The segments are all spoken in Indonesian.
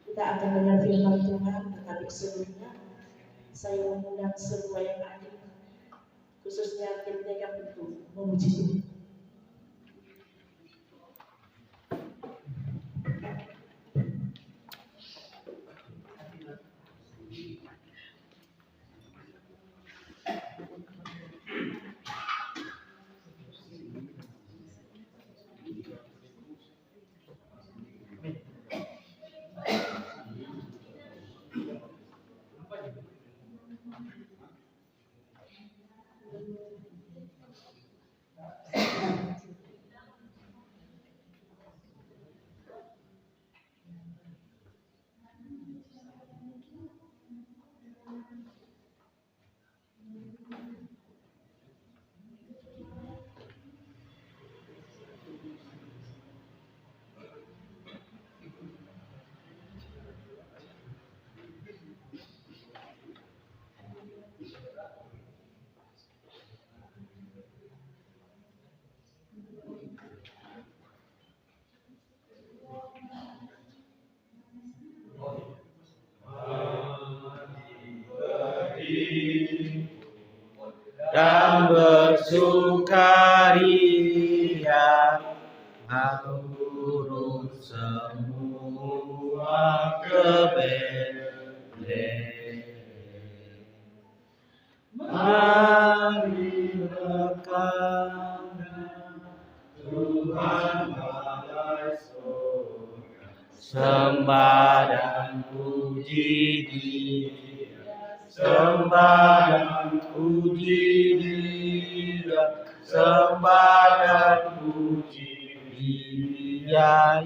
Kita akan dengar firman Tuhan, tetapi sebelumnya saya mengundang semua yang hadir, khususnya tim TK Betul, memuji Tuhan. Dan bersukaria urut semua ke Betlehem. Mari rekam Tuhan balai surga, sembah dan puji Dia, sembah dan puji Dia, sembah dan puji Dia.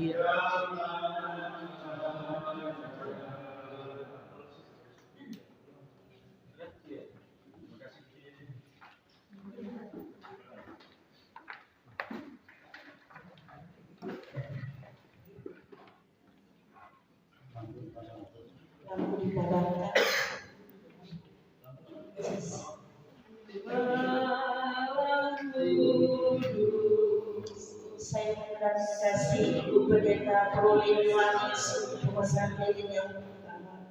Lampu dipadamkan. Saya mengundang kasih Ibu Pendeta Caroline Manis untuk pesan lilin yang pertama.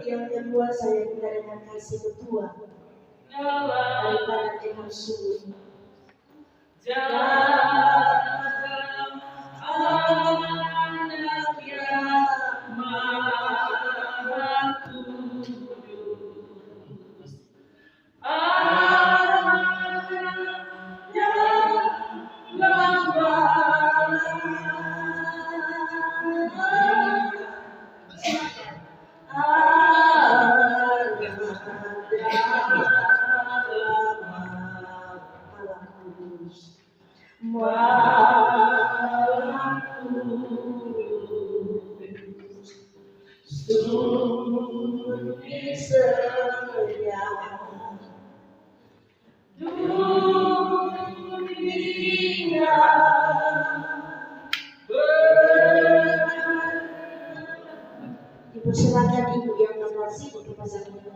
Yang kedua saya minta dengan kasih ketua daripada Imam Subuh. Anak yang Maha Kudus, anak yang Silakan Ibu yang masih untuk pasang ini.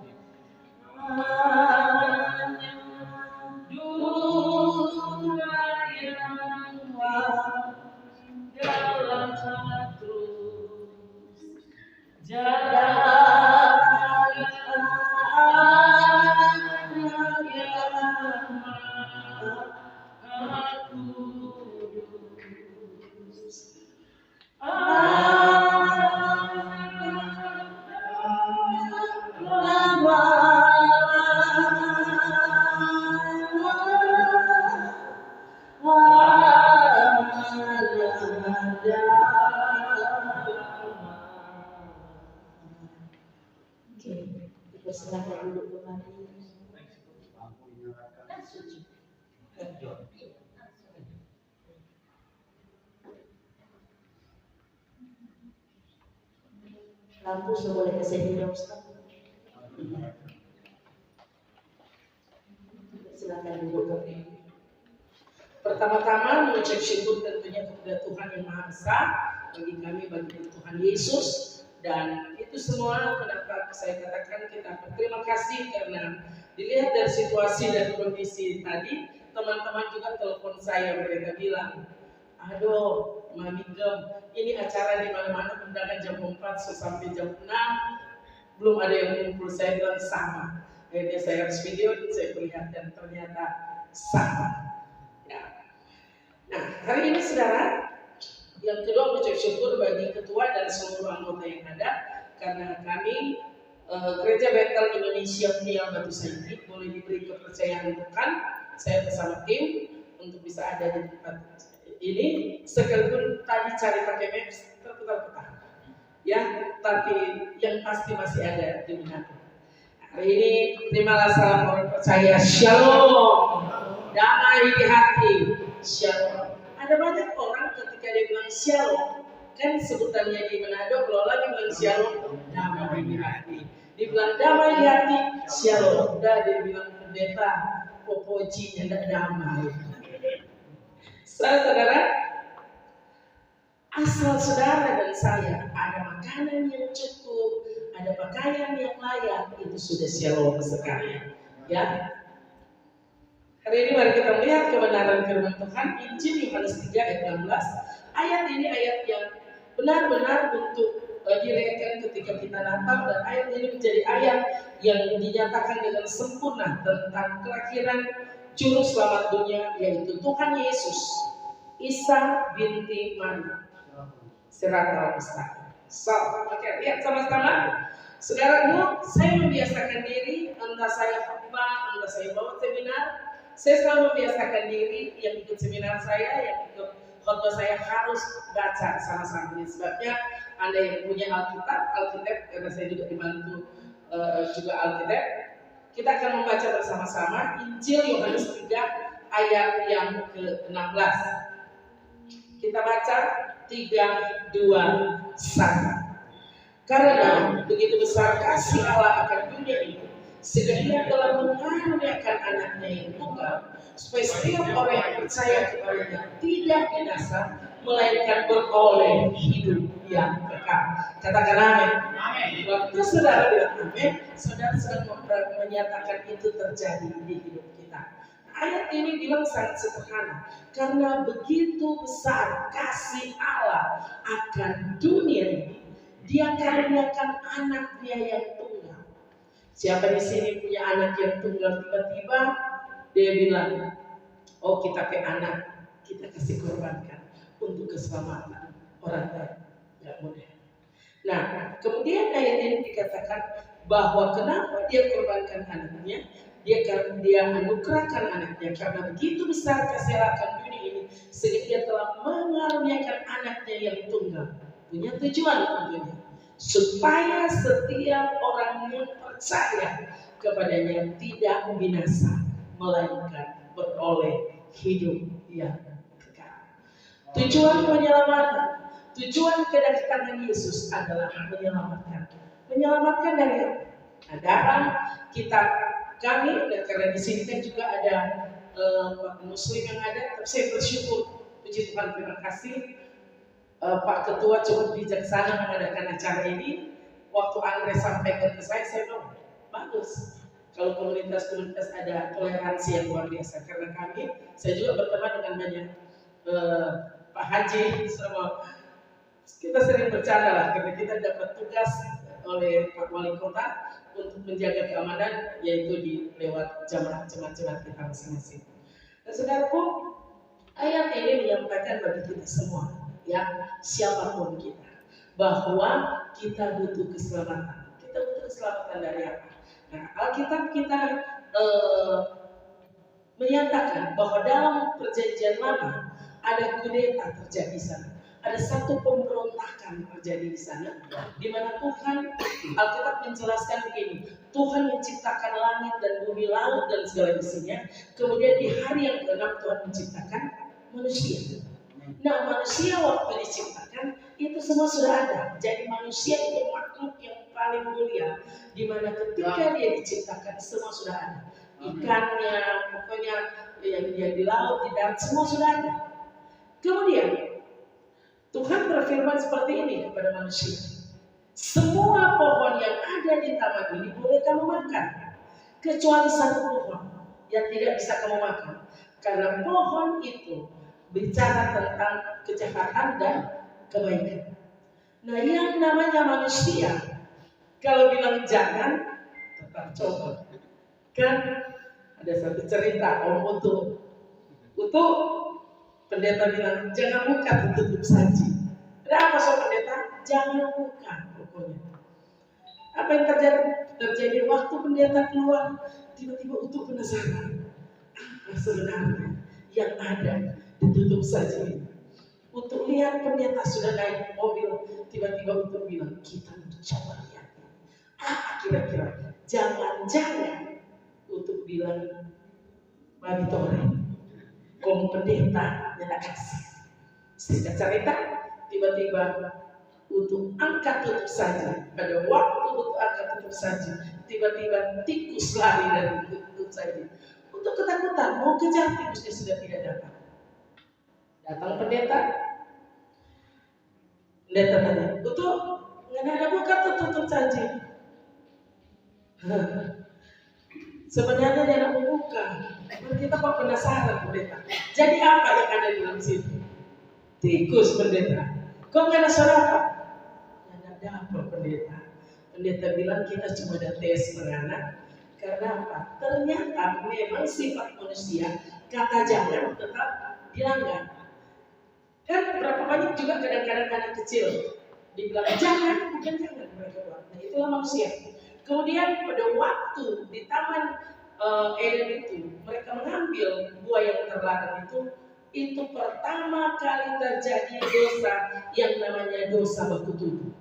Silakan duduk kembali. Lampu boleh ke sini dong, Ustaz. Silakan duduk kembali. Pertama-tama mengucap syukur tentunya kepada Tuhan yang Maha Esa bagi kami, bagi Tuhan Yesus. Dan itu semua kenapa saya katakan kita berterima kasih, karena dilihat dari situasi dan kondisi tadi, teman-teman juga telepon saya, mereka bilang, aduh Mami Gem, ini acara di mana-mana undangan jam 4 sampai jam 6 belum ada yang ngumpul. Saya bilang sama. Akhirnya saya harus video, saya perlihatkan ternyata sama. Ya. Nah, hari ini saudara, yang kedua mengucap syukur bagi ketua dan seluruh anggota yang ada, karena kami Gereja Bethel Indonesia Peniel Batu Saiki boleh diberi kepercayaan Tuhan. Saya bersama tim untuk bisa ada di tempat ini, sekalipun tadi cari pakai maps terputar-putar, ya, tapi yang pasti masih ada di Manado. Hari ini terimalah salam orang percaya, Shalom, damai di hati, Shalom. Ada banyak orang ketika dia bilang Shalom, kan sebutannya di Manado, kalau lagi bilang Shalom, damai di hati. Dibilang damai di hati, Shalom. Udah dia bilang pendeta, popojinya tidak damai. Saudara, asal saudara dan saya ada makanan yang cukup, ada pakaian yang layak, itu sudah Shalom sekali. Ya. Hari ini mari kita melihat kebenaran firman Tuhan, Injil Yohanes 3 ayat 16. Ayat ini ayat yang benar-benar untuk dirayakan ketika kita Natal, dan ayat ini menjadi ayat yang dinyatakan dengan sempurna tentang kelahiran Juru Selamat dunia, yaitu Tuhan Yesus, Isa binti Maria. Siratal mustaqim. So, oke, lihat sama-sama. Saudara dulu, saya membiasakan diri, entah saya khotbah, entah saya bawa seminar, saya selalu membiasakan diri yang ikut seminar saya, yang ikut khotbah saya harus baca sama-sama. Sebabnya Anda yang punya Alkitab, karena saya juga dibantu juga Alkitab, kita akan membaca bersama-sama Injil Yohanes 3 ayat yang ke-16. Kita baca 3, 2, 1. Karena begitu besar kasih Allah akan dunia ini, sehingga Ia telah mengaruniakan anaknya yang tunggal, supaya setiap orang yang percaya kepadanya tidak binasa, melainkan beroleh hidup yang kekal. Katakan amin. Waktu saudara bilang amin, saudara sedang menyatakan itu terjadi di hidup kita. Ayat ini bilang sangat sederhana, karena begitu besar kasih Allah akan dunia ini, Dia karuniakan anaknya yang tunggal. Siapa di sini punya anak yang tunggal, tiba-tiba dia bilang, oh kita ke anak, kita kasih korbankan untuk keselamatan orang lain. Gak mudah. Nah, kemudian ayat ini dikatakan bahwa kenapa dia korbankan anaknya, dia anugerahkan anaknya, karena begitu besar kasih Allah akan dunia ini, sehingga Dia telah mengaruniakan anaknya yang tunggal. Punya tujuan tentunya, supaya setiap orang yang percaya kepadanya tidak binasa, melainkan beroleh hidup yang kekal. Tujuan penyelamatan, tujuan kedatangan Yesus adalah menyelamatkan dari apa? Nah, dalam kitab kami, dan karena di sini kan juga ada Muslim yang ada, tapi saya bersyukur, puji Tuhan, terima kasih. Pak Ketua cukup bijaksana mengadakan acara ini. Waktu Andre sampaikan ke saya bilang, bagus. Kalau komunitas-komunitas ada toleransi yang luar biasa. Karena saya juga berteman dengan banyak Pak Haji, sama kita sering bercanda lah, karena kita dapat tugas oleh Pak Wali Kota untuk menjaga keamanan, yaitu lewat jemaat-jemaat kita masing-masing. Dan saudaraku, ayat ini menyampaikan bagi kita semua, ya, siapapun kita, bahwa kita butuh keselamatan. Kita butuh keselamatan dari apa? Nah, Alkitab kita menyatakan bahwa dalam perjanjian lama ada kudeta terjadi di sana. Ada satu pemberontakan terjadi di sana, di mana Tuhan, Alkitab menjelaskan begini, Tuhan menciptakan langit dan bumi, laut dan segala isinya. Kemudian di hari yang ke-6 Tuhan menciptakan manusia. Nah, manusia waktu diciptakan itu semua sudah ada. Jadi manusia itu makhluk yang paling mulia, di mana ketika dia diciptakan semua sudah ada. Ikannya, pokoknya yang di laut, di darat, semua sudah ada. Kemudian Tuhan berfirman seperti ini kepada manusia. Semua pohon yang ada di taman ini boleh kamu makan, kecuali satu pohon yang tidak bisa kamu makan. Karena pohon itu bicara tentang kejahatan dan kebaikan. Nah, yang namanya manusia, kalau bilang jangan, tetap coba. Kan ada satu cerita Om Utu pendeta bilang jangan buka, tutup saji. Kenapa so pendeta? Jangan buka pokoknya. Apa yang terjadi waktu pendeta keluar, tiba-tiba Utu penasaran. Apa sebenarnya yang ada ditutup saji? Untuk lihat pendeta sudah naik mobil, tiba-tiba Utu bilang kita coba lihat. Apa kira-kira? Jangan-jangan untuk bilang bagi Tuhan, kamu pendeta yang kasih. Singkat cerita, tiba-tiba untuk angkat tutup saja. Pada waktu untuk angkat tutup saja, tiba-tiba tikus lari dari tutup saja. Untuk ketakutan, mau kejar tikusnya sudah tidak datang. Datang pendeta tanya, "Untuk nggak ada buka tutup saja." Sebenarnya dia nak membuka, kita kok penasaran pendeta. Jadi apa yang ada di dalam situ? Tikus pendeta. Kok nggak ada suara apa? Nggak ada apa pendeta. Pendeta bilang kita cuma ada tes menganak. Karena apa? Ternyata memang sifat manusia kata jangan tetap dilanggar. Kan berapa banyak juga kadang-kadang anak kecil dibilang jangan, bukan jangan mereka bilang. Nah, itulah manusia. Kemudian pada waktu di taman Eden itu mereka mengambil buah yang terlarang itu pertama kali terjadi dosa yang namanya dosa baku tubuh.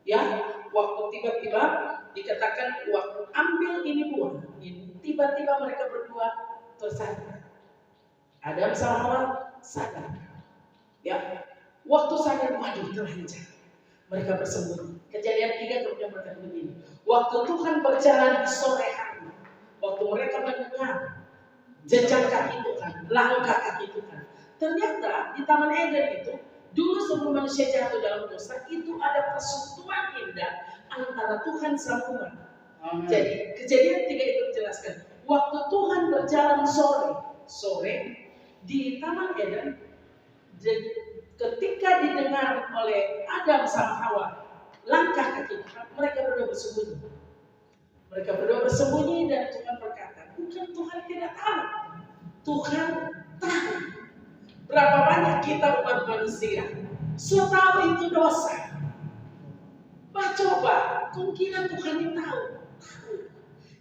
Ya, waktu tiba-tiba dikatakan waktu ambil ini buah, ini tiba-tiba mereka berdua tersadar. Adam sama Hawa sadar. Ya, waktu sadar, waduh terlanjur. Mereka bersembunyi. Kejadian 3 kemudian berkata begini. Waktu Tuhan berjalan di sore hari, waktu mereka mendengar jejak kaki Tuhan, langkah kaki Tuhan. Ternyata di Taman Eden itu, dulu sebelum manusia jatuh dalam dosa, itu ada persekutuan indah antara Tuhan sama umat. Jadi kejadian 3 itu menjelaskan. Waktu Tuhan berjalan sore di Taman Eden, ketika didengar oleh Adam sama Hawa langkah kaki Tuhan, mereka berdua bersembunyi. Mereka berdua bersembunyi dan Tuhan berkata, bukan Tuhan tidak tahu, Tuhan tahu. Berapa banyak kita umat manusia tahu itu dosa. Coba, kemungkinan Tuhan yang tahu.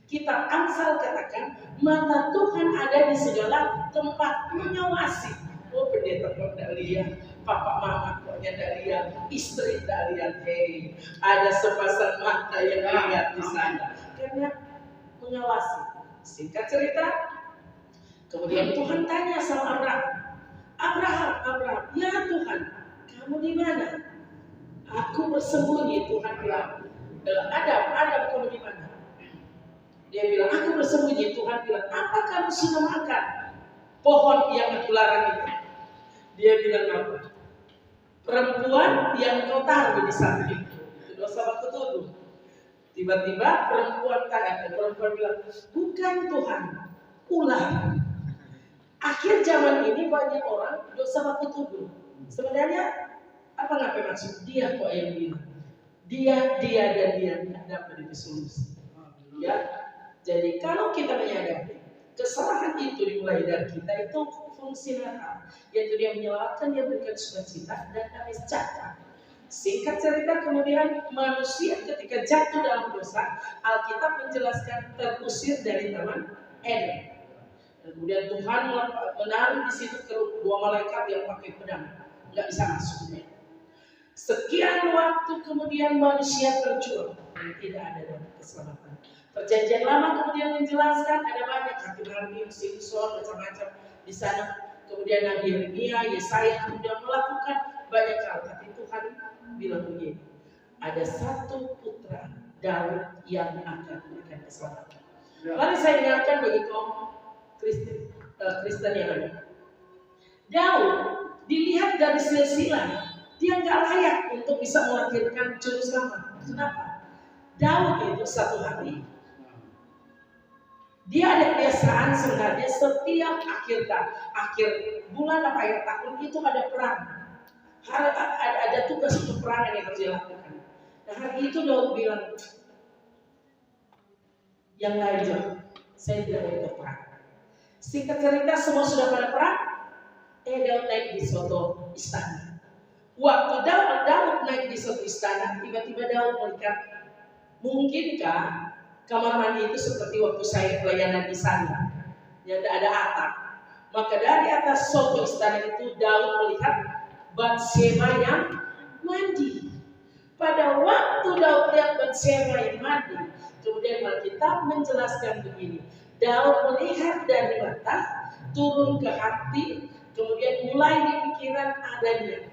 Kitab Amsal katakan, mata Tuhan ada di segala tempat mengawasi. Oh pendeta kok tidak lihat, papa mama kok tidak lihat, istri tidak lihat. Hei, ada sepasang mata yang lihat di sana. Karena mengawasi. Singkat cerita, kemudian Tuhan tanya sama Abraham, ya Tuhan, kamu di mana? Aku bersembunyi. Tuhan bilang, Adam, kamu di mana? Dia bilang, aku bersembunyi. Tuhan bilang, apa kamu sudah makan pohon yang aku larang itu? Dia bilang apa? Perempuan yang kau taruh di samping itu dosa baku tubuh. Tiba-tiba perempuan bilang, bukan Tuhan, ular. Akhir zaman ini banyak orang dosa baku tubuh. Sebenarnya apa ngapain maksud? Dia kok yang bilang. Dia dan dia tidak dapat disolusi. Ya, jadi kalau kita menyadari kesalahan itu dimulai dari kita, itu fungsi Natal, yaitu dia menyelamatkan, dia berikan sukacita dan damai sejahtera. Singkat cerita, kemudian manusia ketika jatuh dalam dosa, Alkitab menjelaskan terusir dari Taman Eden. Kemudian Tuhan menaruh di situ dua malaikat yang pakai pedang, nggak bisa masuk. Sekian waktu kemudian manusia terjual, tidak ada dalam keselamatan. Perjanjian Lama kemudian menjelaskan ada banyak hakim, Simpson, macam-macam di sana. Kemudian Nabi Yeremia, Yesaya kemudian melakukan banyak hal. Tapi Tuhan bilang begini, ada satu putra Daud yang akan memberikan keselamatan. Mari saya ingatkan bagi kaum Kristen yang ada. Daud dilihat dari silsilah dia nggak layak untuk bisa melahirkan juru selamat. Kenapa? Daud itu satu hari dia ada kebiasaan sebenarnya setiap akhir bulan apa akhir tahun itu ada perang. Ada tugas untuk perang yang harus dilakukan. Nah hari itu Daud bilang, yang lain saya tidak mau ikut perang. Singkat cerita semua sudah pada perang. Daud naik di suatu istana. Waktu Daud naik di suatu istana, tiba-tiba Daud melihat, mungkinkah kamar mandi itu seperti waktu saya pelayanan di sana, yang ada atap. Maka dari atas suatu istana itu Daud melihat Batseba yang mandi. Pada waktu Daud lihat Batseba yang mandi, kemudian Alkitab menjelaskan begini, Daud melihat dari mata, turun ke hati, kemudian mulai di pikiran ada niat.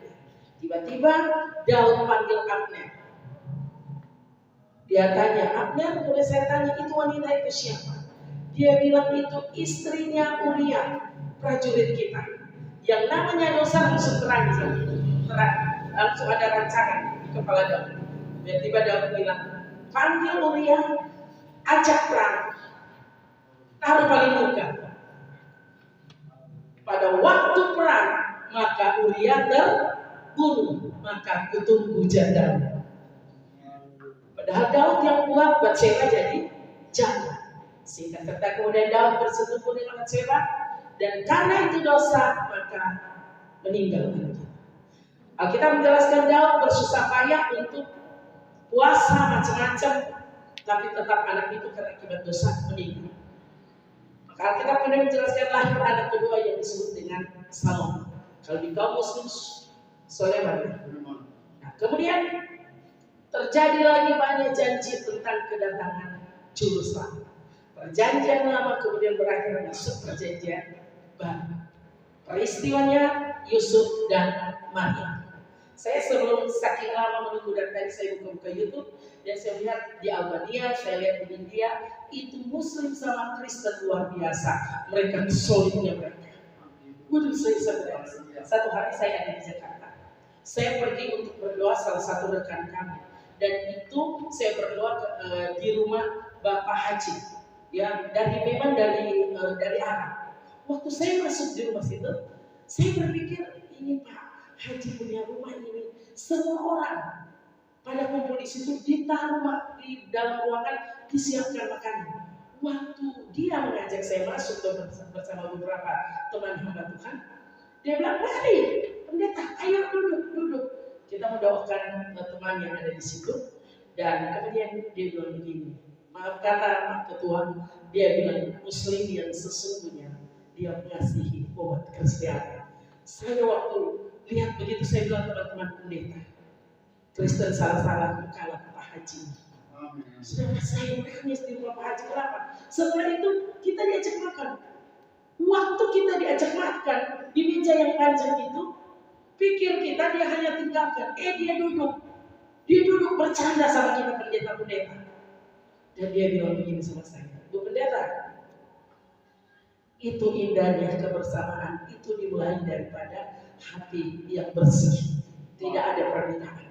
Tiba-tiba Daud panggil Abner. Dia tanya, Abner, boleh saya tanya itu wanita itu siapa? Dia bilang itu istrinya Uria, prajurit kita. Yang namanya dosa langsung terang, langsung ada rancangan di kepala Daud. Tiba-tiba Daud bilang, panggil Uria, ajak perang, taruh paling muka. Pada waktu perang, maka Uria terbunuh, maka kutunggu janda. Padahal Daud yang kuat, Batseba jadi janda. Singkat kata kemudian Daud bersetubuh dengan Batseba, dan karena itu dosa maka meninggal. Alkitab menjelaskan Daud bersusah payah untuk puasa macam-macam, tapi tetap anak itu karena akibat dosa meninggal. Maka Alkitab kemudian menjelaskan lahir anak kedua yang disebut dengan Salomo. Kalau di kaum Muslim Sulaiman. Nah, kemudian terjadi lagi banyak janji tentang kedatangan juru selamat. Perjanjian lama kemudian berakhir masuk perjanjian baru. Peristiwanya Yusuf dan Maria. Saya sebelum saking lama menunggu dan tadi saya buka YouTube dan saya lihat di Albania, saya lihat di India, itu Muslim sama Kristen luar biasa. Mereka solidnya mereka. Waduh, saya satu hari saya ada di Jakarta. Saya pergi untuk berdoa salah satu rekan kami. Dan itu saya berdoa di rumah Bapak Haji, ya, memang dari Arab. Waktu saya masuk di rumah situ, saya berpikir ini Pak Haji punya rumah ini, semua orang pada kumpul di situ, ditaruh di dalam ruangan, disiapkan makanan. Waktu dia mengajak saya masuk bersama beberapa teman hamba Tuhan, dia bilang, mari pendeta, ayo duduk. Kita mendoakan teman yang ada di situ, dan kemudian dia bilang begini, maaf kata Pak Ketua, dia bilang Muslim yang sesungguhnya dia mengasihi umat Kristiani. Saya waktu lihat begitu saya bilang teman-teman pendeta, Kristen salah-salah kalah Pak Haji. Sudah saya nangis di rumah Pak Haji. Kenapa? Setelah itu kita diajak makan. Waktu kita diajak makan di meja yang panjang itu, pikir kita dia hanya tinggalkan. Dia duduk bercanda sama kita pendeta-pendeta. Dan dia bilang begini sama saya, Bu pendeta, itu indahnya kebersamaan itu dimulai daripada hati yang bersih, tidak ada perbedaan.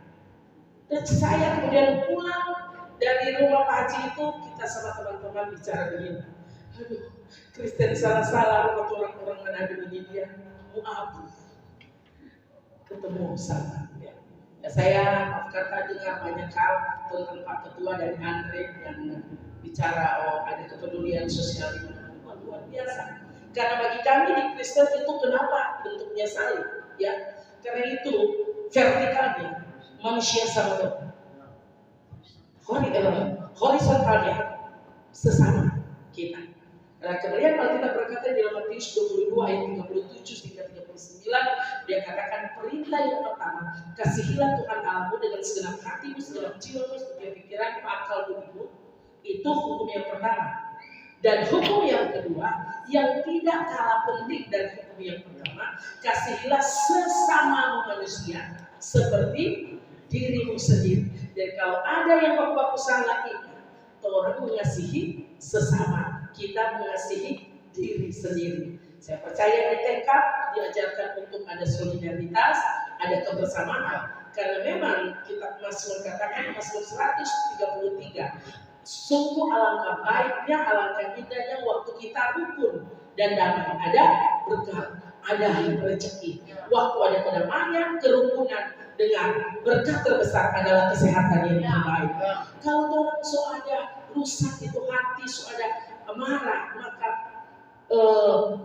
Dan saya kemudian pulang dari rumah Pak Haji itu, kita sama teman-teman bicara begini, aduh, Kristen salah-salah, orang-orang mana ada begini dia mau abu. Ketemu sama dia. Ya, saya kata dengar banyak hal tentang Pak Ketua dan Andre yang bicara ada kepedulian sosial luar biasa. Karena bagi kami di Kristen itu kenapa bentuknya salib? Ya, karena itu vertikalnya manusia sama Tuhan. Horizontalnya sesama kita. Nah, kemudian Alkitab berkata di dalam Matius 22 ayat 37 hingga 39, dia katakan perintah yang pertama, kasihilah Tuhan Allahmu dengan segenap hatimu, segenap jiwamu, segenap pikiranmu, akal budimu. Itu hukum yang pertama. Dan hukum yang kedua, yang tidak kalah penting dari hukum yang pertama, kasihilah sesama manusia seperti dirimu sendiri. Dan kalau ada yang berbuat salah ini, orang mengasihi sesama, kita mengasihi diri sendiri. Saya percaya di TK diajarkan untuk ada solidaritas, ada kebersamaan. Karena memang kitab Mazmur katakan, Mazmur 133, sungguh alangkah baiknya, alangkah indahnya waktu kita rukun dan damai. Ada berkah, ada rezeki. Waktu ada kedamaian, kerukunan, dengan berkah terbesar adalah kesehatan yang terbaik. Kalau orang so ada rusak itu hati, so ada marah, maka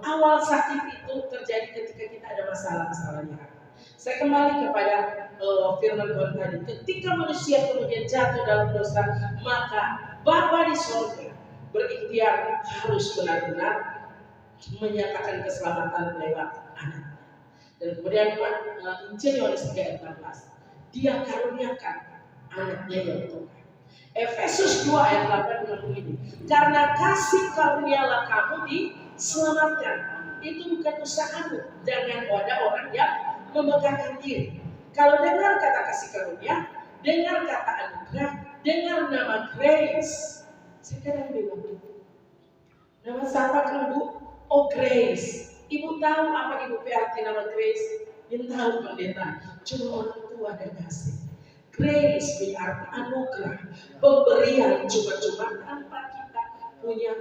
awal sakit itu terjadi ketika kita ada masalah-masalah di hati. Saya kembali kepada firman Tuhan tadi. Ketika manusia kemudian jatuh dalam dosa, maka Bapa di surga berikhtiar harus benar-benar menyatakan keselamatan lewat anak. Dan kemudian Injil Yohanes 3 ayat 16, Dia karuniakan anaknya yang tunggal. Efesus 2 ayat 8 begini, karena kasih karunialah kamu diselamatkan. Itu bukan usahamu. Jangan ada orang yang memegahkan diri. Kalau dengar kata kasih karunia, dengar kata anugerah, dengar nama grace. Saya kadang bilang, nama siapa kan Bu? Oh Grace. Ibu tahu apa ibu arti nama Grace? Yang tahu pendeta. Cuma orang tua dan kasih. Grace berarti anugerah, pemberian cuma-cuma tanpa kita punya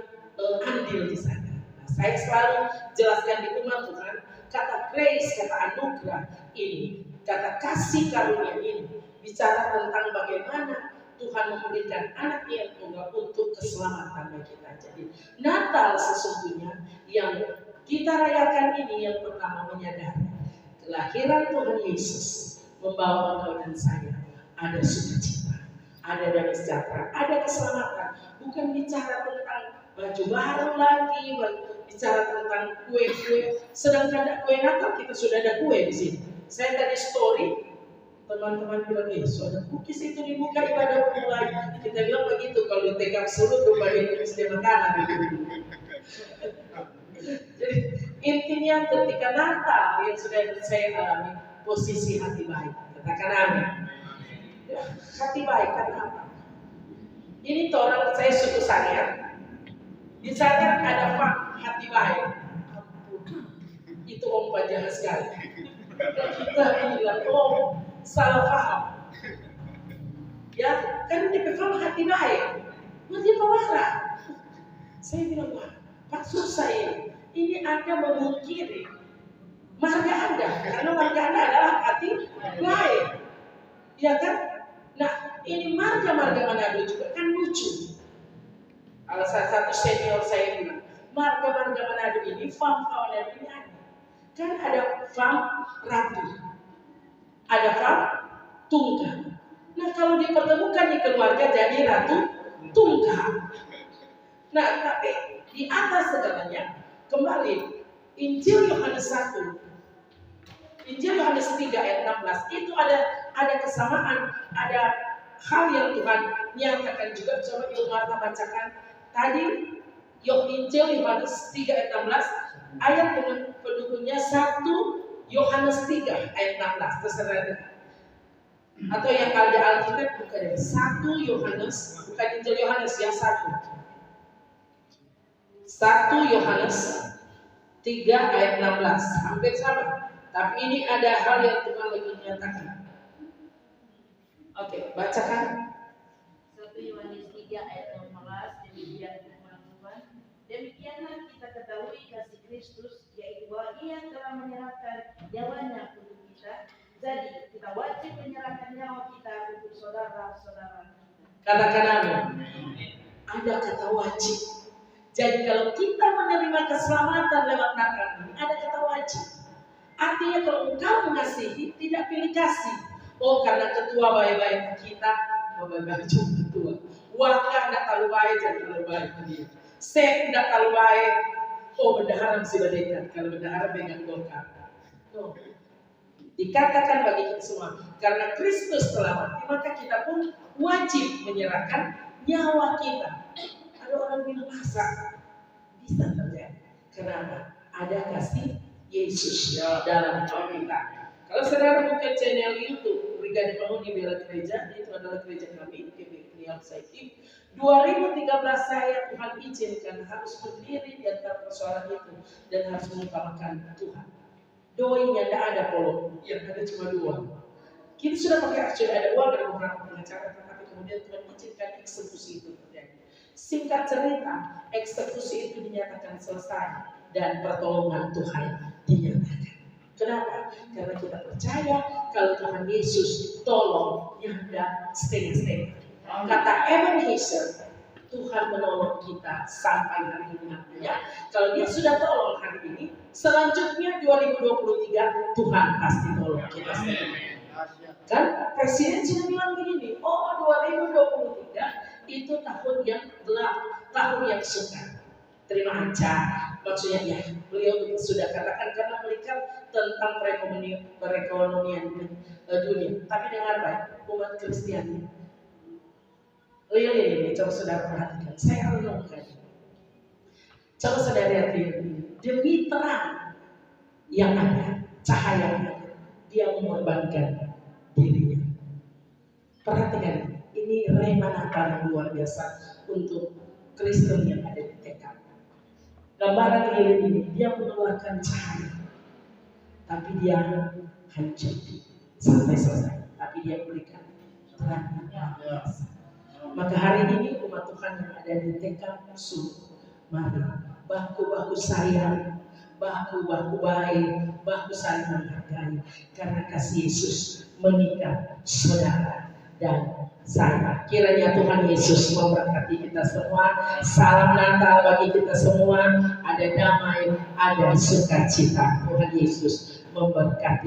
andil di sana. Nah, saya selalu jelaskan di rumah Tuhan, kata grace, kata anugerah ini, kata kasih karunia ini bicara tentang bagaimana Tuhan memberikan anak yang tunggal untuk keselamatan bagi kita. Jadi Natal sesungguhnya yang kita rayakan ini yang pertama menyadari kelahiran Tuhan Yesus membawa engkau dan saya ada sukacita, ada damai sejahtera, ada keselamatan. Bukan bicara tentang baju baru lagi, bicara tentang kue-kue. Sedangkan ada kue Natal, kita sudah ada kue di sini. Saya tadi story, teman-teman bilang, sudah cookies itu dibuka ibadah mulai. Kita bilang begitu, kalau ditegak suruh kembali ke setiap makanan. Jadi intinya ketika Natal yang sudah saya alami, posisi hati baik. Katakan amin. Ya, hati baik kan apa? Ini tuh orang saya suku Sanyang. Di Sanyang ada pak hati baik. Itu om jahat sekali. Kita bilang, oh salah paham. Ya, kan dia paham hati baik. Dia pemarah. Saya bilang, wah, Pak susah ini. Ini Anda memungkiri marga Anda. Karena marga Anda adalah hati baik. Ya kan? Nah, ini marga-marga Manado juga kan lucu. Salah satu senior saya bilang, marga-marga Manado ini, farm Manado ini ada. Kan ada farm Ratu, ada farm Tunggal. Nah, kalau dipertemukan di keluarga jadi Ratu Tunggal. Nah, tapi di atas segalanya, kembali Injil Yohanes 1, Injil Yohanes 3 ayat 16 itu ada kesamaan, ada hal yang Tuhan nyatakan juga. Coba Ibu Marta bacakan tadi Injil Yohanes 3 ayat 16, ayat dengan pendukungnya 1 Yohanes 3 ayat 16, terserah. Atau yang ada Alkitab bukan ya, 1 Yohanes, bukan Injil Yohanes ya, 1 Yohanes 3 ayat 16, hampir sama. Tapi ini ada hal yang Tuhan lagi nyatakan. Oke, bacakan. 1 Yohanes 3 ayat 16, demikian firman Tuhan. Demikianlah kita ketahui kasih Kristus, yaitu bahwa Ia telah menyerahkan nyawanya untuk kita. Jadi kita wajib menyerahkan nyawa kita untuk saudara-saudara kita. Katakan amin. Ada kata wajib. Jadi kalau kita menerima keselamatan lewat Natal ini, ada kata wajib. Artinya kalau engkau mengasihi, tidak pilih kasih. Oh karena ketua baik-baik kita, oh baik-baik juga ketua. Wakil tidak terlalu baik, jangan terlalu baik dia. Sek tidak terlalu baik, oh bendahara mesti berdekat. Kalau bendahara pegang golkar. No. Dikatakan bagi kita semua, karena Kristus telah mati, maka kita pun wajib menyerahkan nyawa kita. Ada orang bilang masa bisa terjadi. Kenapa? Ada kasih Yesus dalam hidup kita. Kalau saudara buka channel YouTube Brigade Penghuni Bela Gereja, itu adalah gereja kami, Krial Saiki. 2013 saya Tuhan izinkan harus berdiri di antara persoalan itu dan harus mengutamakan Tuhan. Doinya tidak ada polong, yang ada cuma 2. Kita sudah ada uang dari beberapa pengacara, tapi kemudian Tuhan izinkan eksekusi itu terjadi. Singkat cerita, eksekusi itu dinyatakan selesai dan pertolongan Tuhan dinyatakan. Kenapa? Karena kita percaya kalau Tuhan Yesus tolong yang ada setengah-setengah. Kata Ebenezer, Tuhan menolong kita sampai hari ini. Ya, kalau Dia sudah tolong hari ini, selanjutnya 2023 Tuhan pasti tolong kita semua. Kan Presiden sudah bilang begini, 2023 itu tahun yang gelap, tahun yang sukar. Terima aja, maksudnya ya, beliau sudah katakan karena melihat tentang perekonomian dunia. Tapi dengar baik, umat Kristiani. Ini, coba saudara perhatikan, saya renungkan. Coba saudara lihat ini, demi terang yang ada, cahaya yang ada, Dia mengorbankan dirinya. Perhatikan, ini rema Natal luar biasa untuk Kristen yang ada di TK. Gambaran ini, Dia mengeluarkan cahaya, tapi Dia hancur sampai selesai. Tapi Dia berikan terang yang biasa. Maka hari ini umat Tuhan yang ada di TK musuh, mari baku-baku sayang, baku-baku baik, baku saling menghargai, karena kasih Yesus mengikat saudara dan saya. Kiranya Tuhan Yesus memberkati kita semua. Salam Natal bagi kita semua. Ada damai, ada sukacita. Tuhan Yesus memberkati.